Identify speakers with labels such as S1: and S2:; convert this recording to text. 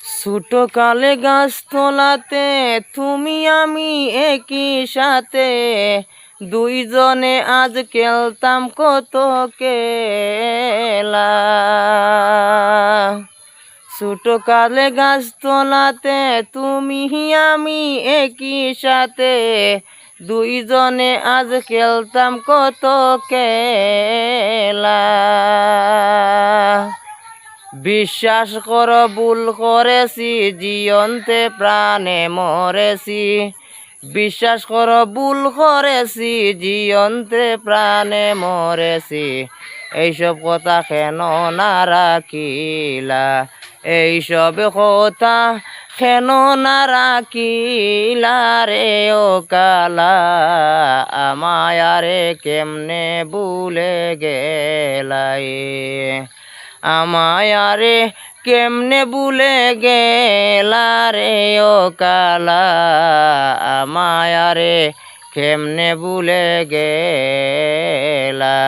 S1: ছোট কালে গাছতলাতে তুমি আমি একই সাথে, দুইজনে আজ খেলতাম কত খেলা। ছোট কালে গাছতলাতে তুমি আমি একই সাথে, দুইজনে আজ খেলতাম কত খেলা। বিশ্বাস কর ভুল করেছি, জিয়ন্তে প্রাণে মরেছি। বিশ্বাস কর ভুল করেছি, জিয়ন্তে প্রাণে মরেছি। এইসব কথা কেন না রাখিলা, এইসব কথা কেন না রাখিলা রে ও কালা, আমায় আরে কেমনে ভুলে গেলাই। আমায় আরে কেমনে ভুলে গেলা রে ও কালা, আমায় আরে কেমনে ভুলে গেলা।